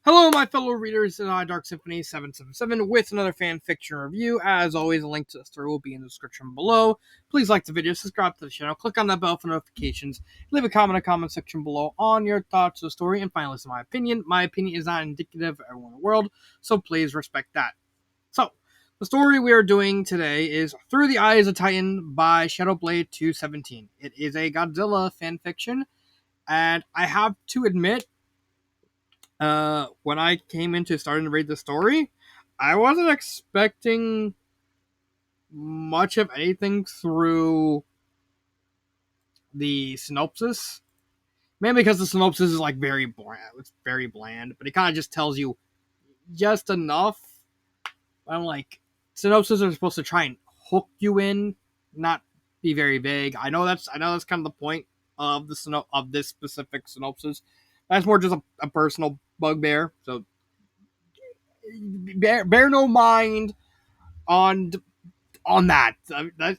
Hello, my fellow readers, and I, Dark Symphony 777, with another fan fiction review. As always, a link to the story will be in the description below. Please like the video, subscribe to the channel, click on that bell for notifications, leave a comment in the comment section below on your thoughts of the story, and finally, listen to my opinion. My opinion is not indicative of everyone in the world, so please respect that. So, the story we are doing today is Through the Eyes of Titan by Shadowblade 217. It is a Godzilla fanfiction, and I have to admit, when I came into starting to read the story, I wasn't expecting much of anything through the synopsis. Mainly because the synopsis is like very bland. It's very bland, but it kind of just tells you just enough. I'm like, synopsis are supposed to try and hook you in, not be very vague. I know that's kind of the point of this specific synopsis. That's more just a personal bugbear. So bear no mind on that.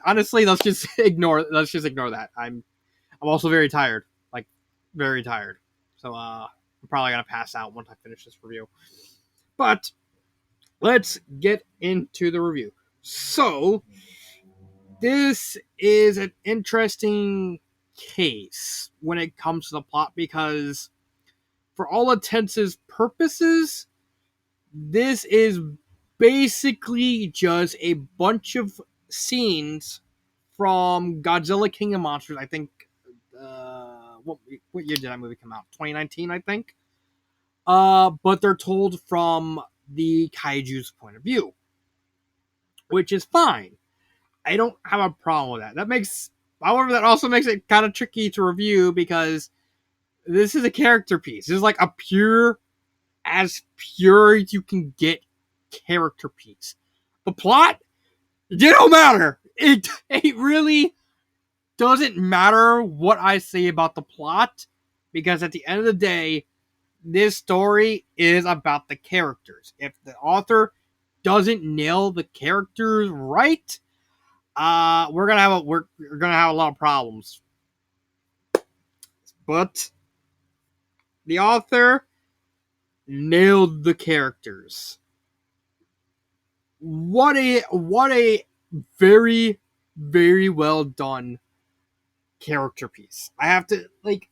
Honestly, let's just ignore that. I'm also very tired, like very tired. So I'm probably gonna pass out once I finish this review. But let's get into the review. So this is an interesting case when it comes to the plot because, for all intents and purposes, this is basically just a bunch of scenes from Godzilla King of Monsters. I think, what year did that movie come out? 2019, I think. But they're told from the kaiju's point of view, which is fine. I don't have a problem with that. However, that also makes it kind of tricky to review because this is a character piece. This is like as pure as you can get character piece. The plot, it don't matter. It really doesn't matter what I say about the plot, because at the end of the day, this story is about the characters. If the author doesn't nail the characters right, we're gonna have a lot of problems. But the author nailed the characters. What a very, very well done character piece. I have to, like,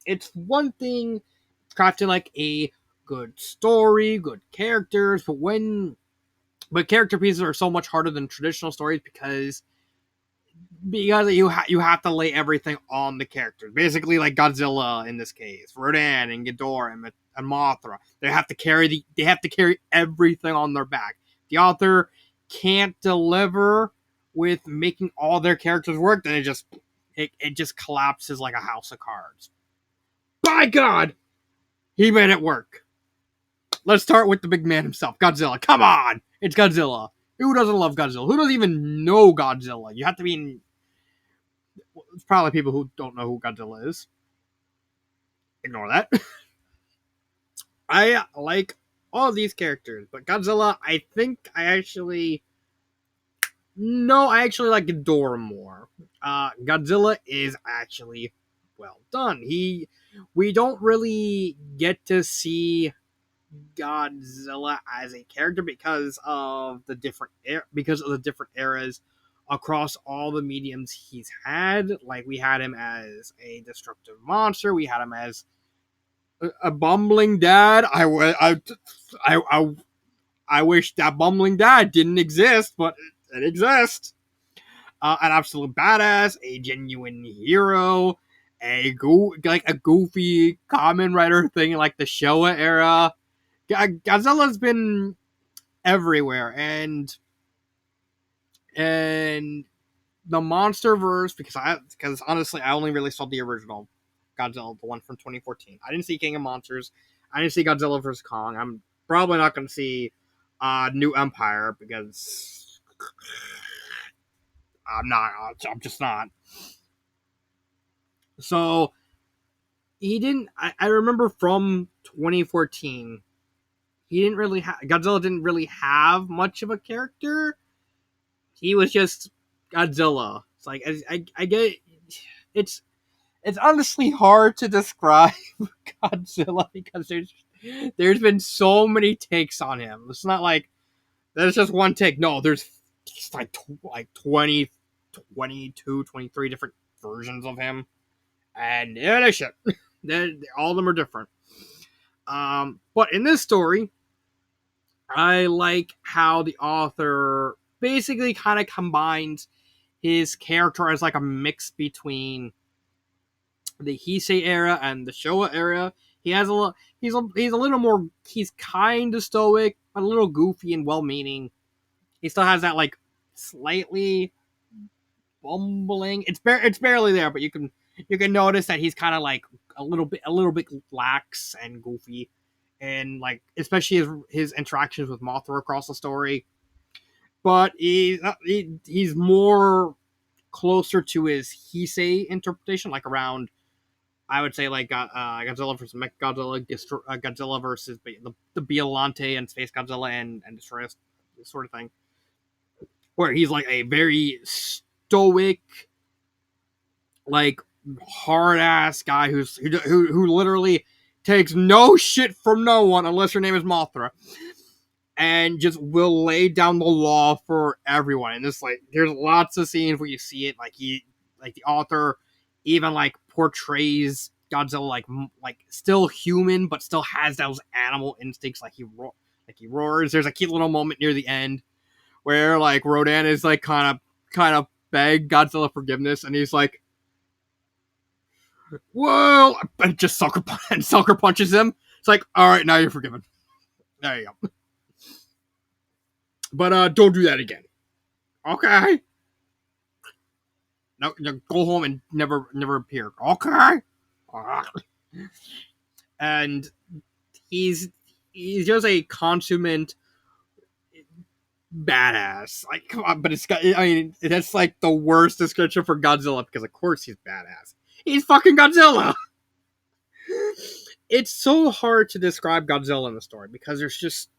it's one thing crafting like a good story, good characters, but character pieces are so much harder than traditional stories because you have to lay everything on the characters. Basically, like Godzilla in this case, Rodan and Ghidorah and Mothra. They have to carry everything on their back. The author can't deliver with making all their characters work, then it just collapses like a house of cards. By God, he made it work. Let's start with the big man himself, Godzilla. Come on, it's Godzilla. Who doesn't love Godzilla? Who doesn't even know Godzilla? You have to be in. It's probably people who don't know who Godzilla is. Ignore that. I like all these characters, but Godzilla, I actually like Ghidorah more. Godzilla is actually well done. We don't really get to see Godzilla as a character because of the different eras across all the mediums he's had. Like, we had him as a destructive monster. We had him as a bumbling dad. I wish that bumbling dad didn't exist, but it exists. An absolute badass, a genuine hero, a goofy Kamen Rider thing like the Showa era. Godzilla's been everywhere, and the MonsterVerse, because honestly I only really saw the original Godzilla, the one from 2014. I didn't see King of Monsters. I didn't see Godzilla vs Kong. I'm probably not going to see New Empire because I'm just not. So he didn't. I remember from 2014, Godzilla didn't really have much of a character. He was just Godzilla. It's like I get it. it's honestly hard to describe Godzilla because there's been so many takes on him. It's not like there's just one take. No, there's like 20, 22, 23 different versions of him, and yeah, they shit. All of them are different. But in this story, I like how the author basically kind of combines his character as like a mix between the Heisei era and the Showa era. He has a little, he's a little more, he's kind of stoic, but a little goofy and well-meaning. He still has that like slightly bumbling. It's barely there, but you can notice that he's kind of like a little bit lax and goofy, and like especially his interactions with Mothra across the story. But he's more closer to his Heisei interpretation, like around I would say like Godzilla versus Mechagodzilla, Godzilla versus the Biollante and Space Godzilla and Destroyer, this sort of thing, where he's like a very stoic, like hard ass guy who literally takes no shit from no one unless your name is Mothra, and just will lay down the law for everyone. And it's like there's lots of scenes where you see it, like the author even like portrays Godzilla like still human, but still has those animal instincts. Like he roars. There's a cute little moment near the end where like Rodan is like kind of beg Godzilla forgiveness, and he's like, "Well," and just sucker punches him. It's like, all right, now you're forgiven. There you go. But don't do that again. Okay. No, go home and never appear. Okay. And he's just a consummate badass. Like, come on, but it's got. I mean, that's like the worst description for Godzilla because of course he's badass. He's fucking Godzilla. It's so hard to describe Godzilla in the story because there's just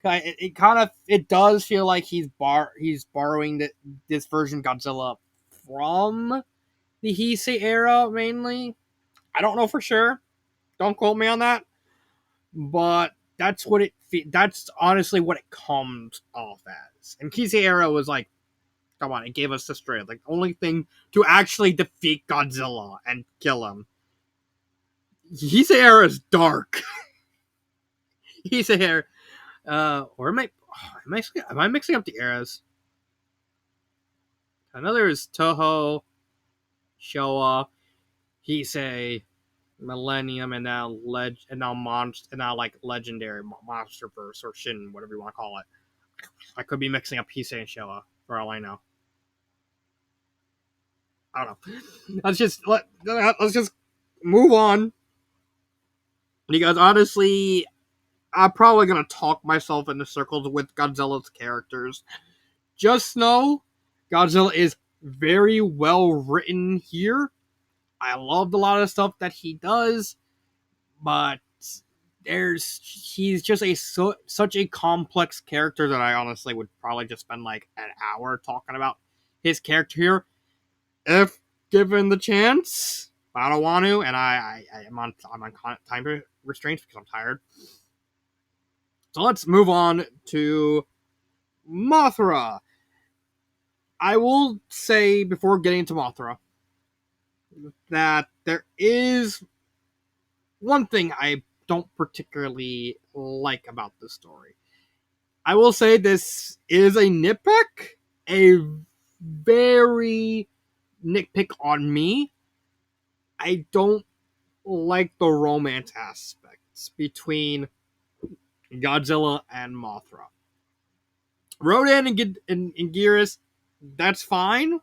it kind of it does feel like he's borrowing this version of Godzilla from the Heisei era mainly. I don't know for sure. Don't quote me on that. But that's honestly what it comes off as. And Heisei era was like, come on, it gave us the strength. Like the only thing to actually defeat Godzilla and kill him. Heisei era is dark. Heisei era. Or am I mixing up the eras? I know there's Toho, Showa, Heisei, Millennium, and now like Legendary Monsterverse or Shin, whatever you want to call it. I could be mixing up Heisei and Showa for all I know. I don't know. Let's just move on because honestly, I'm probably gonna talk myself into circles with Godzilla's characters. Just know, Godzilla is very well written here. I loved a lot of stuff that he does, but he's just such a complex character that I honestly would probably just spend like an hour talking about his character here if given the chance. I don't want to, and I'm on time restraints because I'm tired. So let's move on to Mothra. I will say before getting into Mothra that there is one thing I don't particularly like about this story. I will say this is a nitpick, a very nitpick on me. I don't like the romance aspects between Godzilla and Mothra. Rodan and Gearus, that's fine,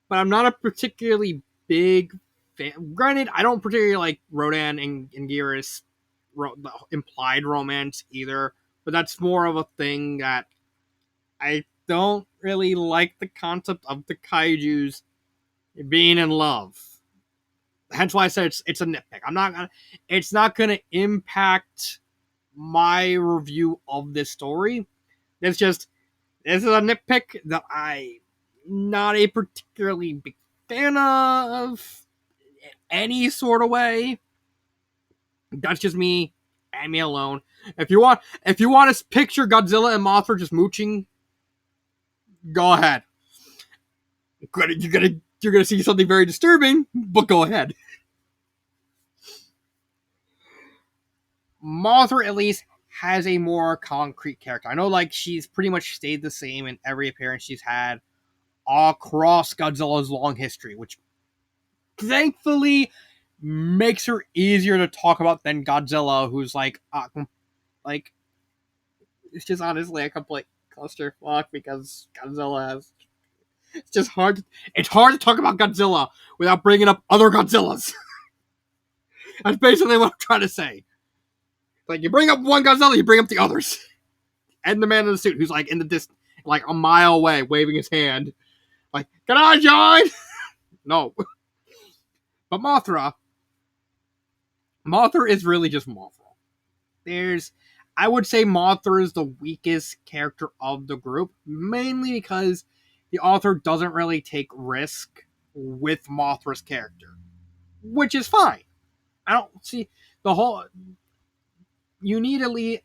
but I'm not a particularly big fan. Granted, I don't particularly like Rodan and Gearus implied romance either, but that's more of a thing that I don't really like the concept of the kaijus being in love. Hence why I said it's a nitpick. It's not gonna impact my review of this story. This is a nitpick that I'm not a particularly big fan of. any sort of way, that's just me and me alone. If you want to picture Godzilla and Mothra just mooching, go ahead. You're gonna see something very disturbing, but go ahead. Mothra at least has a more concrete character. I know, like, she's pretty much stayed the same in every appearance she's had across Godzilla's long history, which thankfully makes her easier to talk about than Godzilla, who's like it's just honestly a complete clusterfuck because Godzilla has. It's just hard. It's hard to talk about Godzilla without bringing up other Godzillas. That's basically what I'm trying to say. Like, you bring up one Godzilla, you bring up the others, and the man in the suit who's like in the distance, like a mile away, waving his hand, like, "Can I join?" No, but Mothra is really just Mothra. I would say Mothra is the weakest character of the group, mainly because the author doesn't really take risk with Mothra's character, which is fine. I don't see the whole.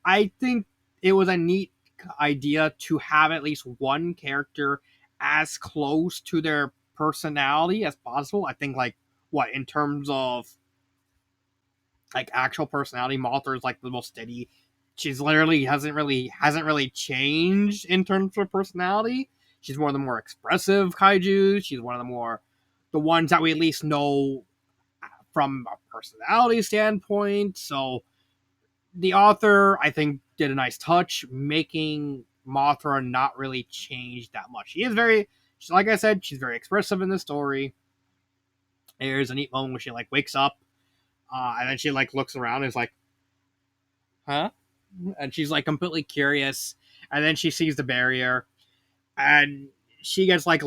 I think it was a neat idea to have at least one character as close to their personality as possible. I think, like, what, in terms of like actual personality, Mothra is like the most steady. She's literally hasn't really changed in terms of personality. She's one of the more expressive kaiju. She's one of the ones that we at least know from a personality standpoint. So the author, I think, did a nice touch, making Mothra not really change that much. Like I said, she's very expressive in the story. There's a neat moment where she like wakes up, and then she like looks around and is like, "Huh?" And she's like completely curious, and then she sees the barrier, and she gets like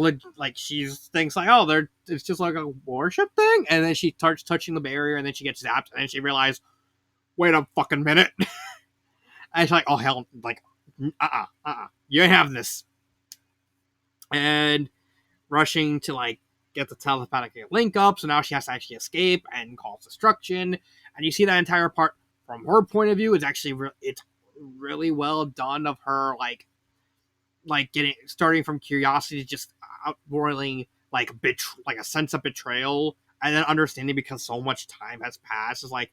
she thinks like, "Oh, it's just like a warship thing," and then she starts touching the barrier, and then she gets zapped, and then she realizes, "Wait a fucking minute." And she's like, "Oh hell, like, you ain't have this." And rushing to like get the telepathic link up, so now she has to actually escape and cause destruction. And you see that entire part from her point of view is actually it's really well done of her like getting starting from curiosity, just outboiling like like a sense of betrayal, and then understanding because so much time has passed. Is like,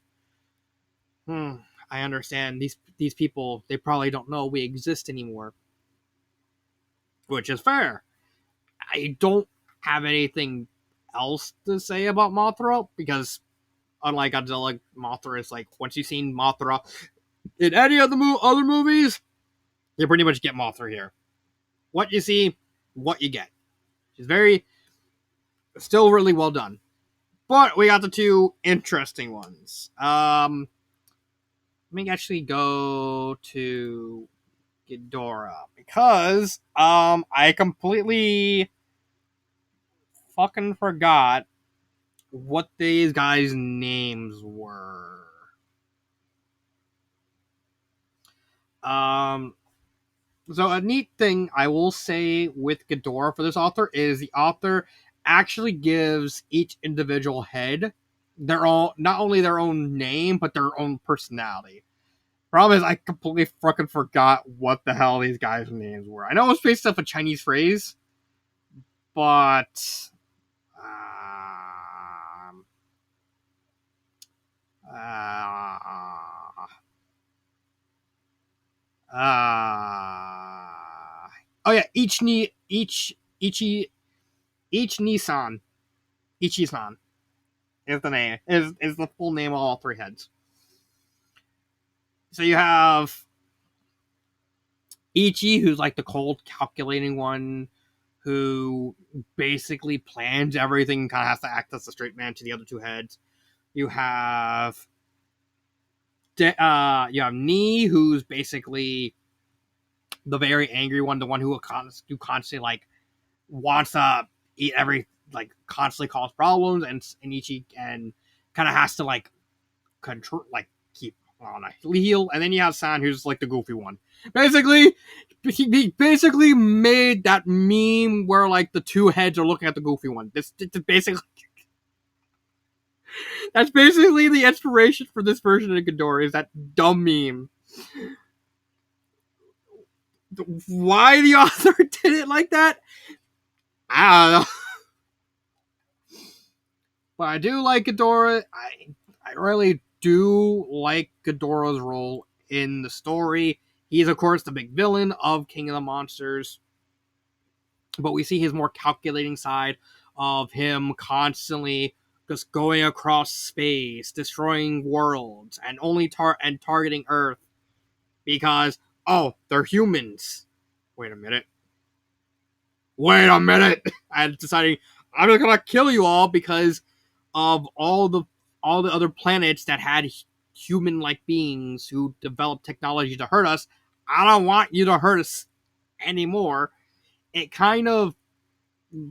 I understand these people, they probably don't know we exist anymore, which is fair. I don't have anything else to say about Mothra because, unlike Godzilla, Mothra is like, once you've seen Mothra in any of the other movies, you pretty much get Mothra here. What you see, what you get. She's still really well done. But we got the two interesting ones. Let me actually go to Ghidorah because I completely fucking forgot what these guys' names were. So a neat thing I will say with Ghidorah for this author is the author actually gives each individual head not only their own name, but their own personality. Problem is, I completely fucking forgot what the hell these guys' names were. I know it was based off a Chinese phrase, but oh yeah, Ichi-san Ichi-san is the name is the full name of all three heads. So you have Ichi, who's like the cold, calculating one, who basically plans everything, kind of has to act as the straight man to the other two heads. You have Ni, who's basically the very angry one, the one who constantly like wants to eat like constantly cause problems, and Ichi and kind of has to like control, like keep on a heel. And then you have San, who's like the goofy one. Basically, he basically made that meme where like the two heads are looking at the goofy one. This basically That's basically the inspiration for this version of Ghidorah, is that dumb meme. Why the author did it like that, I don't know. But I do like Ghidorah. I really do like Ghidorah's role in the story. He's, of course, the big villain of King of the Monsters, but we see his more calculating side of him constantly just going across space, destroying worlds, and only targeting Earth because, oh, they're humans. Wait a minute. Wait a minute. And deciding I'm just gonna kill you all because of all the other planets that had human-like beings who developed technology to hurt us. I don't want you to hurt us anymore. It kind of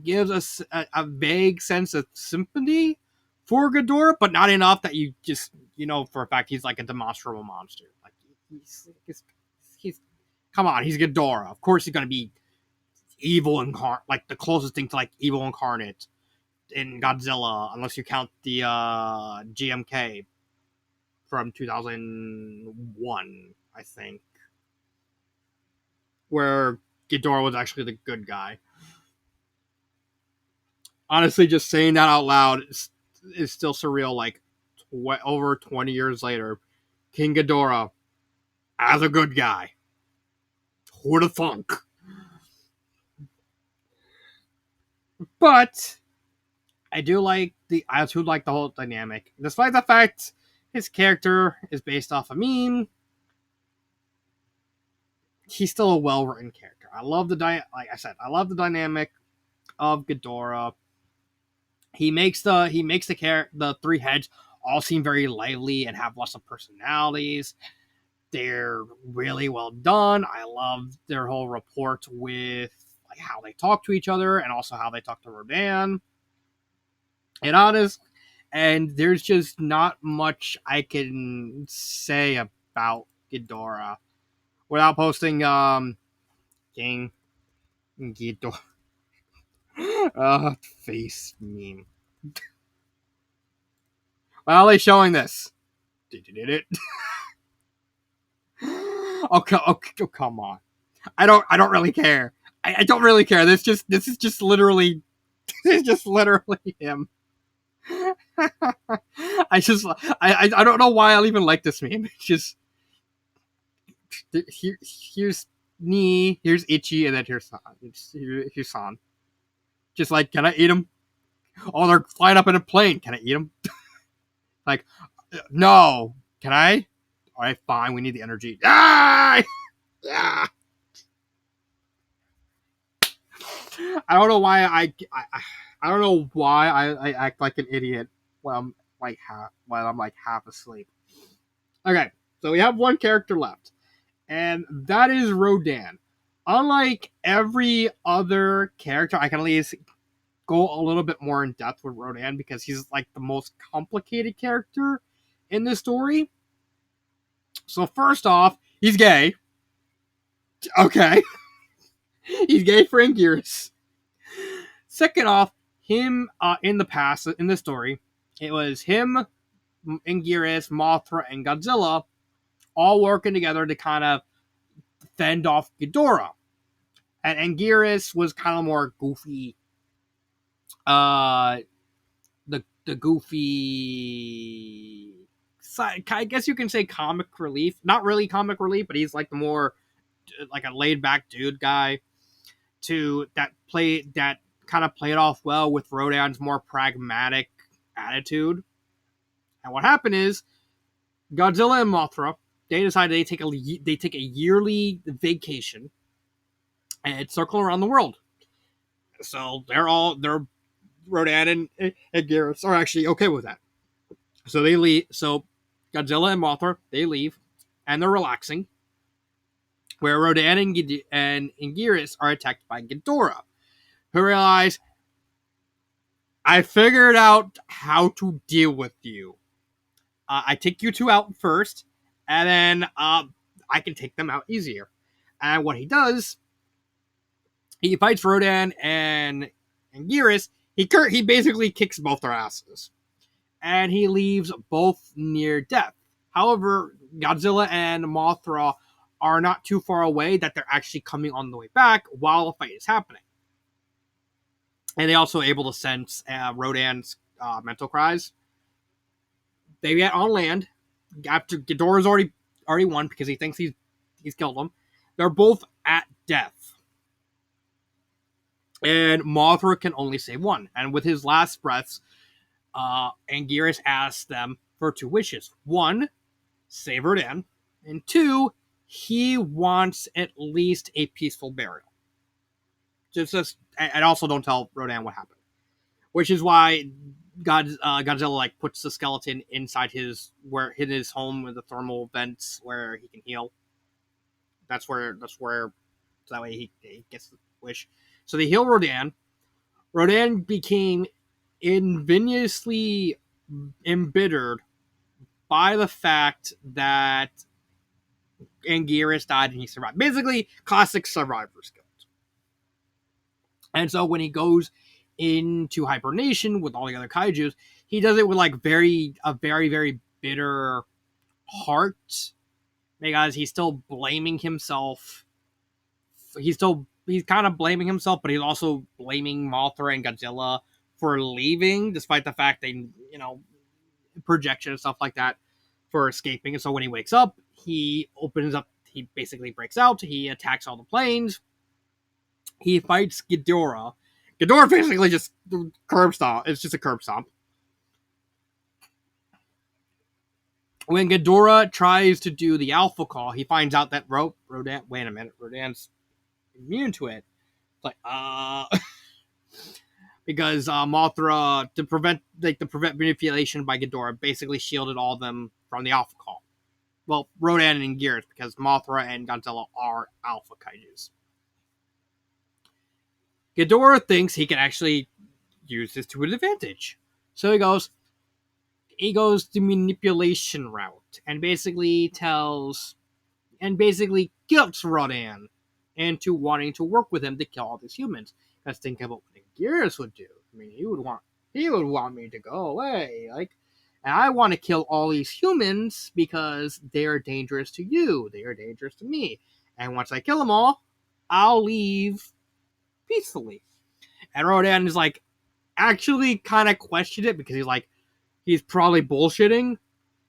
gives us a vague sense of sympathy for Ghidorah, but not enough that you just, for a fact he's like a demonstrable monster. Like he's come on, he's Ghidorah. Of course he's gonna be evil incarnate, like the closest thing to like evil incarnate in Godzilla, unless you count the GMK from 2001, I think, where Ghidorah was actually the good guy. Honestly, just saying that out loud is still surreal. Like over 20 years later, King Ghidorah as a good guy. Who'd have thunk? But I do like the whole dynamic, despite the fact his character is based off a meme. He's still a well written character. I love like I said, I love the dynamic of Ghidorah. The three heads all seem very lively and have lots of personalities. They're really well done. I love their whole rapport with like how they talk to each other and also how they talk to Rodan. And there's just not much I can say about Ghidorah without posting King Ghidorah face meme. Why are they showing this? Did it? Oh, come on. I don't really care. I don't really care. This is just literally him. I don't know why I'll even like this meme. It's just here's Knee, here's Itchy, and then here's San. Just like, can I eat him? Oh, they're flying up in a plane. Can I eat them? Like, no. Can I? All right, fine. We need the energy. Ah! Yeah. I don't know why I don't know why I act like an idiot when I'm like half asleep. Okay, so we have one character left, and that is Rodan. Unlike every other character, I can at least go a little bit more in depth with Rodan because he's like the most complicated character in this story. So first off, he's gay. Okay. He's gay for Anguirus. Second off, him in the past, in the story, it was him, Anguirus, Mothra, and Godzilla all working together to kind of fend off Ghidorah. And Anguirus was kind of more goofy. The goofy, I guess you can say comic relief. Not really comic relief, but he's like the more like a laid back dude guy that kind of played off well with Rodan's more pragmatic attitude. And what happened is Godzilla and Mothra, they decided they take a yearly vacation and circle around the world. So they're Rodan and Garrus are actually okay with that. So they leave. So Godzilla and Mothra, they leave, and they're relaxing. Where Rodan and Anguirus are attacked by Ghidorah, who realize, I figured out how to deal with you. I take you two out first, and then I can take them out easier. And what he does, he fights Rodan and Anguirus. He basically kicks both their asses. and he leaves both near death. However, Godzilla and Mothra are not too far away that they're actually coming on the way back while the fight is happening. And they also able to sense Rodan's mental cries. They get on land after Ghidorah's already won because he thinks he's killed them. They're both at death, and Mothra can only save one. And with his last breaths, Anguirus asks them for two wishes: one, save Rodan, and two, he wants at least a peaceful burial. And also don't tell Rodan what happened. Which is why Godzilla like puts the skeleton inside his home with the thermal vents where he can heal. That's where so that way he gets the wish. So they heal Rodan. Rodan became invidiously embittered by the fact that Anguirus died and he survived. Basically, classic survivor skills. And so when he goes into hibernation with all the other kaijus, he does it with like a very, very bitter heart because he's still blaming himself. He's kind of blaming himself, but he's also blaming Mothra and Godzilla for leaving, despite the fact they, projection and stuff like that for escaping. And so when he wakes up, he basically breaks out, he attacks all the planes, he fights Ghidorah. Ghidorah basically just curb stomp. It's just a curb stomp. When Ghidorah tries to do the alpha call, he finds out that Rodan. Wait a minute, Rodan's immune to it. It's like, because Mothra to prevent manipulation by Ghidorah basically shielded all of them from the alpha call. Well, Rodan and Gears because Mothra and Godzilla are alpha kaijus. Ghidorah thinks he can actually use this to his advantage. So he goes the manipulation route and basically guilts Rodan into wanting to work with him to kill all these humans. Let's think about what Gears would do. I mean, he would want me to go away. And I want to kill all these humans because they are dangerous to you. They are dangerous to me. And once I kill them all, I'll leave peacefully. And Rodan is like, actually kind of questioned it because he's probably bullshitting,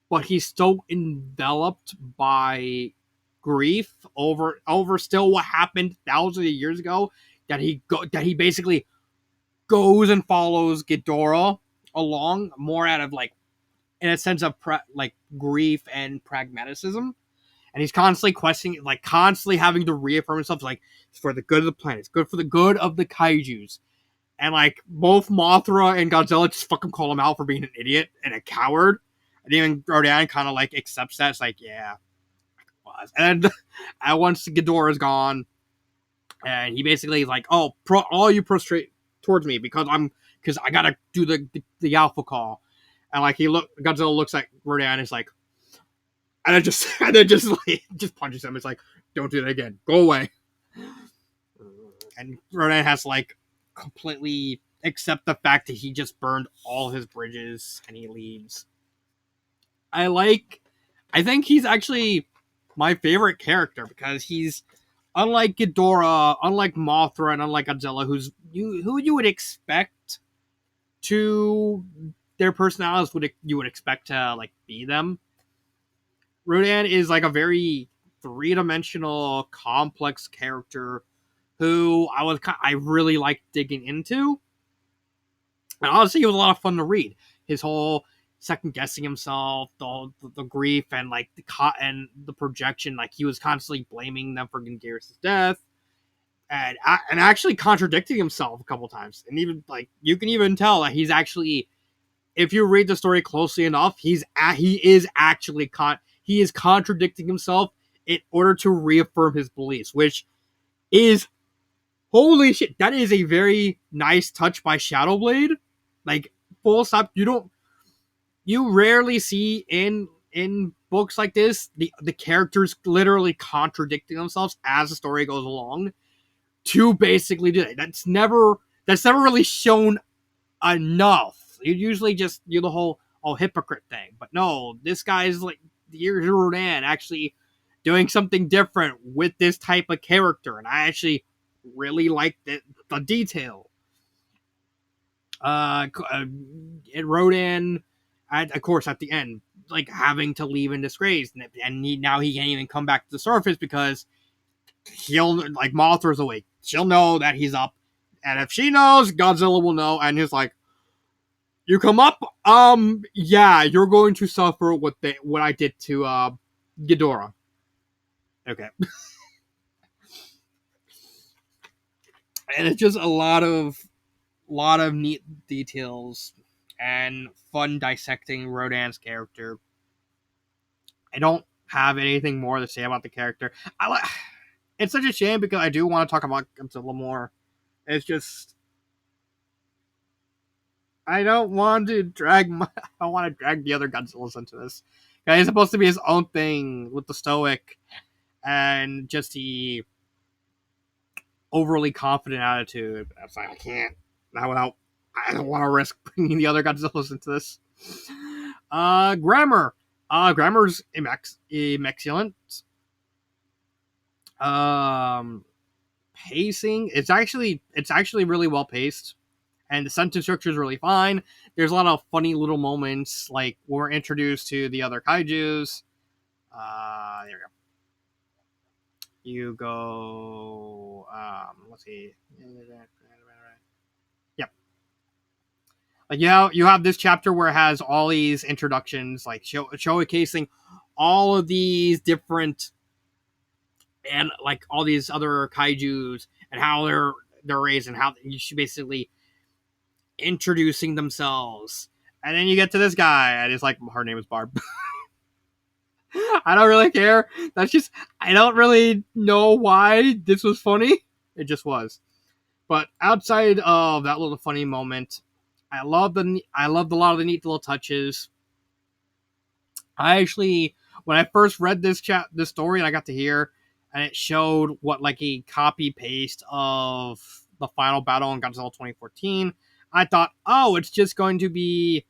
but he's so enveloped by grief over still what happened thousands of years ago that he basically goes and follows Ghidorah along more out of in a sense of grief and pragmatism. And he's constantly questioning, constantly having to reaffirm himself, it's for the good of the planet, it's good for the good of the kaijus. And both Mothra and Godzilla just fucking call him out for being an idiot and a coward. And even Rodan kind of accepts that. It's yeah, was. And once Ghidorah is gone, and he basically is all you prostrate towards me because I gotta do the alpha call. And Godzilla looks at Rodan, is and then just punches him. It's don't do that again. Go away. And Rodan has completely accept the fact that he just burned all his bridges and he leaves. I think he's actually my favorite character because he's unlike Ghidorah, unlike Mothra, and unlike Godzilla, who you would expect to their personalities you would expect to be them. Rodan is a very three-dimensional, complex character who I really liked digging into. And honestly, it was a lot of fun to read. His whole second guessing himself, the grief, and the projection. He was constantly blaming them for Genghis' death, and actually contradicting himself a couple times. And even you can even tell that he's actually, if you read the story closely enough, he is contradicting himself in order to reaffirm his beliefs, which is holy shit. That is a very nice touch by Shadowblade. Full stop. You rarely see in books like this the characters literally contradicting themselves as the story goes along to basically do that. That's never really shown enough. You usually just do the whole hypocrite thing. But no, this guy's like, here's Rodan actually doing something different with this type of character, and I actually really like the detail. It Rodan, of course, at the end, like having to leave in disgrace, and now he can't even come back to the surface because he'll like Mothra's awake. She'll know that he's up, and if she knows, Godzilla will know, and he's like, "You come up, yeah, you're going to suffer what I did to Ghidorah." Okay, and it's just a lot of neat details and fun dissecting Rodan's character. I don't have anything more to say about the character. It's such a shame because I do want to talk about Godzilla more. It's just I don't want to drag I want to drag the other Godzillas into this. He's supposed to be his own thing with the stoic and just the overly confident attitude. It's like I can't not without. I don't want to risk bringing the other Godzillas into this. Grammar. Grammar's immaculate. Pacing. It's actually really well paced, and the sentence structure is really fine. There's a lot of funny little moments, like when we're introduced to the other kaiju's. There we go. You go. Let's see. Yep. Like you have this chapter where it has all these introductions, like showcasing all of these different and like all these other kaiju's and how they're raised and how you should basically introducing themselves. And then you get to this guy, and it's like, her name is Barb. I don't really care. That's just, I don't really know why this was funny. It just was. But outside of that little funny moment, I loved a lot of the neat little touches. I actually, when I first read this story and I got to hear, and it showed what like a copy paste of the final battle in Godzilla 2014, I thought, oh, it's just going to be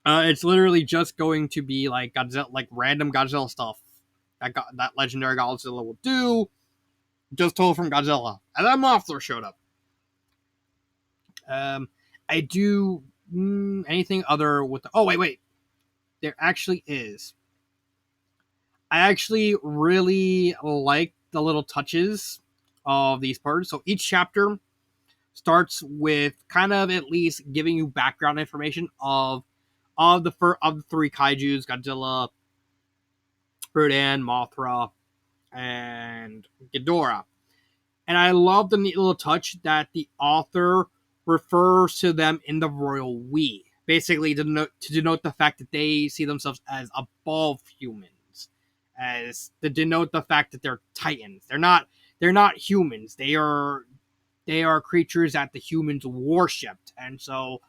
it's literally just going to be like Godzilla, like random Godzilla stuff that legendary Godzilla will do, just told from Godzilla, and then Mothra showed up. I do anything other with the, oh wait, there actually is. I actually really like the little touches of these parts. So each chapter starts with kind of at least giving you background information of the three kaiju's: Godzilla, Rodan, Mothra, and Ghidorah. And I love the neat little touch that the author refers to them in the royal we, basically to denote the fact that they see themselves as above humans, as to denote the fact that they're titans. They're not humans. They are creatures that the humans worshipped, and so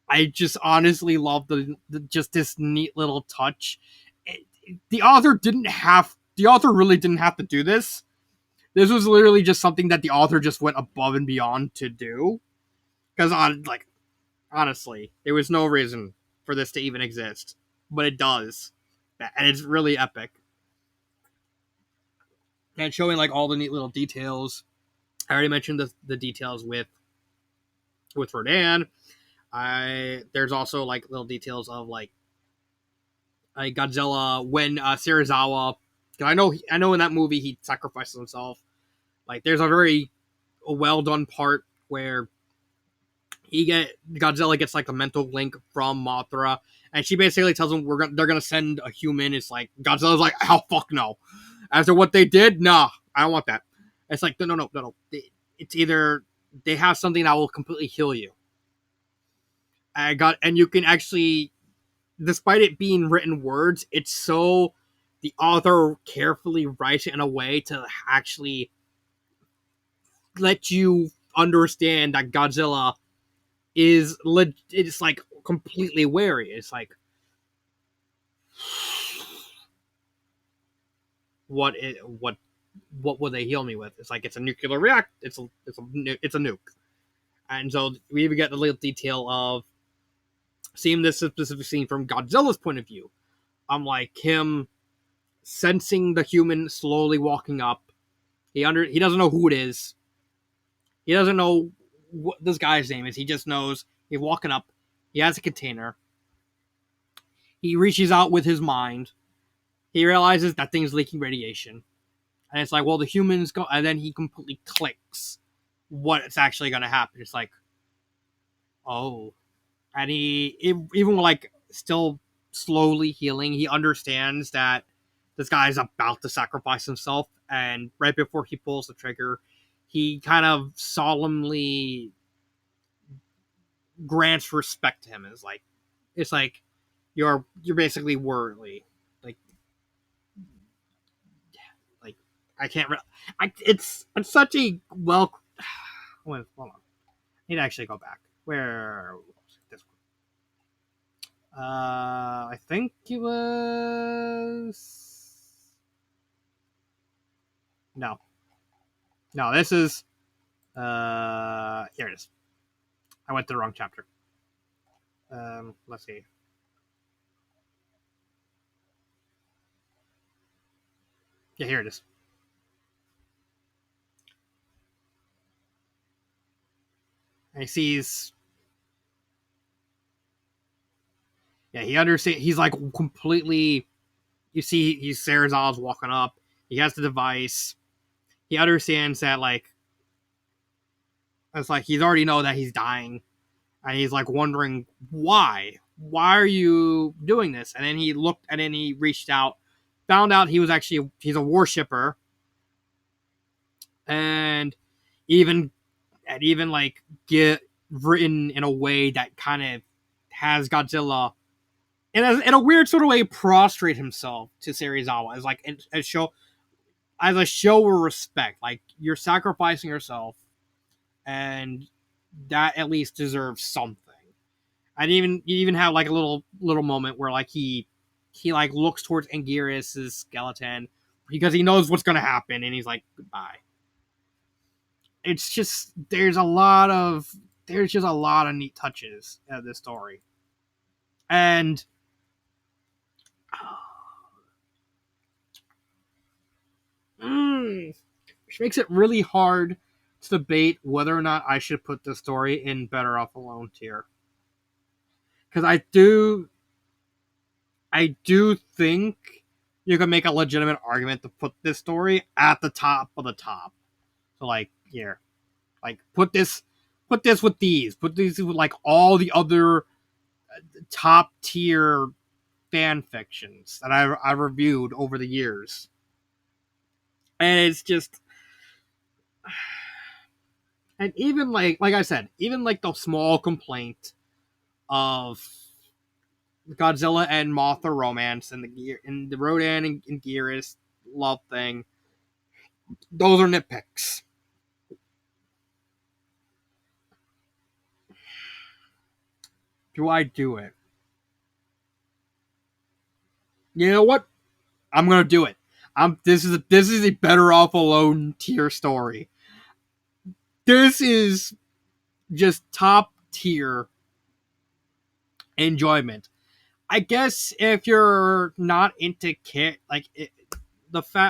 I just honestly love the just this neat little touch. The author really didn't have to do this. This was literally just something that the author just went above and beyond to do. Because honestly, there was no reason for this to even exist, but it does, and it's really epic. And showing like all the neat little details. I already mentioned the details with Rodan. There's also like little details of like Godzilla when Serizawa. I know in that movie he sacrifices himself. Like there's a very well done part where Godzilla gets like a mental link from Mothra, and she basically tells him they're gonna send a human. It's like Godzilla's like, oh fuck no. After what they did, nah, I don't want that. It's like no. It's either they have something that will completely heal you. And you can actually, despite it being written words, it's so the author carefully writes it in a way to actually let you understand that Godzilla it's like completely wary. It's like what will they heal me with? It's like it's a nuclear react. It's a nuke. And so we even get the little detail of seeing this specific scene from Godzilla's point of view, I'm like him sensing the human slowly walking up. He doesn't know who it is. He doesn't know what this guy's name is. He just knows he's walking up. He has a container. He reaches out with his mind. He realizes that thing's leaking radiation. And it's like, well, the humans go, and then he completely clicks what's actually going to happen. It's like, oh. And even like still slowly healing, he understands that this guy's about to sacrifice himself. And right before he pulls the trigger, he kind of solemnly grants respect to him. It's like you're basically worthy. Like like I can't. It's such a well. Hold on. I need to actually go back. Where was this one? I think it was. No. This is. Here it is. I went to the wrong chapter. Let's see. Yeah, here it is. And he sees. Yeah, he understands. He's like completely. You see, he's Sarazal's walking up. He has the device. He understands that it's like he's already know that he's dying, and he's like wondering why. Why are you doing this? And then he looked, and then he reached out, found out he's a worshipper, and even like get written in a way that kind of has Godzilla in a weird sort of way prostrate himself to Serizawa as like a show of respect. Like you're sacrificing yourself, and that at least deserves something. And you even have like a little moment where like he like looks towards Anguirus' skeleton because he knows what's gonna happen, and he's like goodbye. It's just there's just a lot of neat touches of this story, and which makes it really hard to debate whether or not I should put this story in Better Off Alone tier, because I do think you can make a legitimate argument to put this story at the top of the top. So like here, like put this with these, put these with like all the other top tier fan fictions that I've reviewed over the years, and it's just, and even like I said, even like the small complaint of Godzilla and Mothra romance and the Rodan and Gearus love thing, those are nitpicks. Do I do it? You know what? I'm gonna do it. This is a Better Off Alone tier story. This is just top tier enjoyment. I guess if you're not into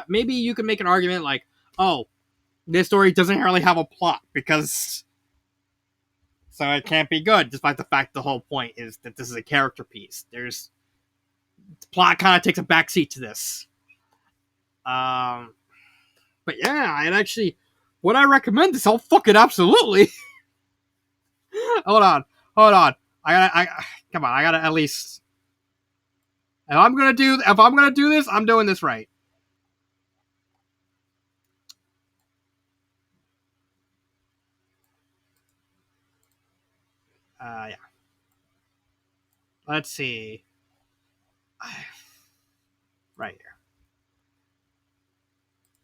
maybe you can make an argument like, oh, this story doesn't really have a plot because so it can't be good, despite the fact the whole point is that this is a character piece. The plot kind of takes a backseat to this. But yeah, I'd actually, would I recommend this? Oh, fuck it, absolutely. hold on. Come on, I gotta at least. If I'm gonna do this, I'm doing this right. Yeah. Let's see. Right here.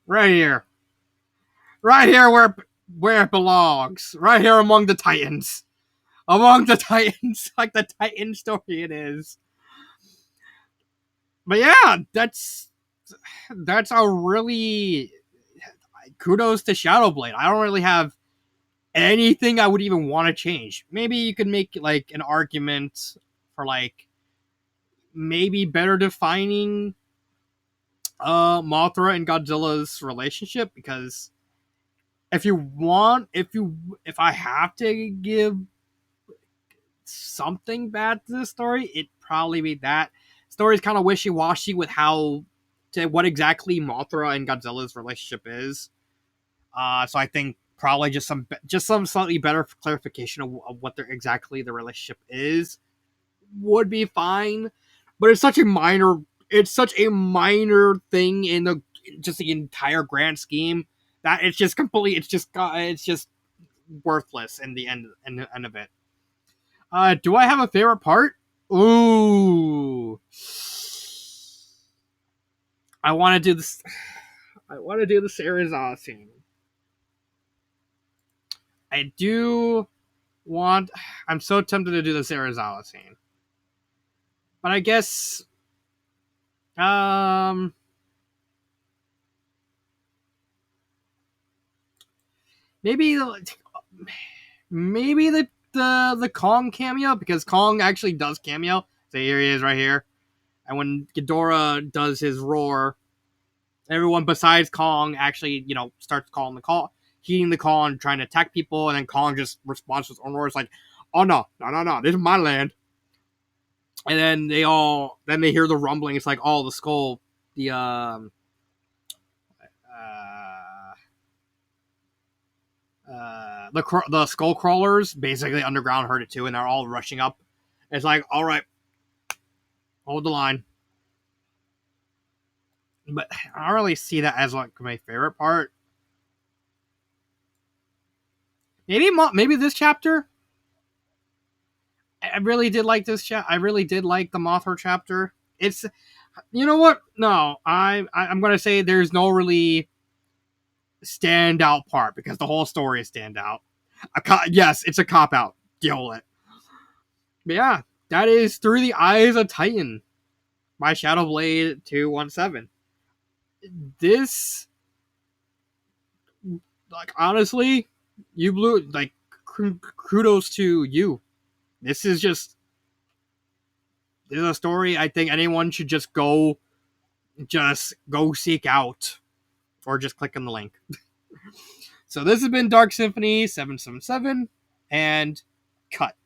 Right here. Right here where it belongs. Right here among the Titans. Among the Titans. Like the Titan story it is. But yeah, that's a really kudos to Shadowblade. I don't really have anything I would even want to change. Maybe you could make like an argument for like maybe better defining Mothra and Godzilla's relationship, because if I have to give something bad to this story, it'd probably be that story's kind of wishy-washy with how to what exactly Mothra and Godzilla's relationship is. So I think probably just some slightly better clarification of what exactly the relationship is would be fine. But it's such a minor thing in the entire grand scheme that it's just worthless in the end of it. Do I have a favorite part? Ooh, I want to do this. I want to do the Serizawa scene. I do want. I'm so tempted to do the Serizawa scene, but I guess um maybe maybe the Kong cameo, because Kong actually does cameo. So here he is right here, and when Ghidorah does his roar, everyone besides Kong actually, starts calling the call, heeding the call and trying to attack people, and then Kong just responds with his own roar. It's like, oh no, no, no, no, this is my land. And then they hear the rumbling. It's like, oh, the skull, the the skull crawlers basically underground heard it too, and they're all rushing up. It's like, all right, hold the line. But I don't really see that as like my favorite part. Maybe this chapter. I really did like this I really did like the Mothra chapter. It's, you know what? No, I'm gonna say there's no really standout part, because the whole story is standout. Yes, it's a cop out. Deal with it. But yeah, that is Through the Eyes of Titan by Shadowblade 217. This, like, honestly, you blew, like, kudos to you. This is a story I think anyone should just go seek out, or just click on the link. So this has been Dark Symphony 777, and cut.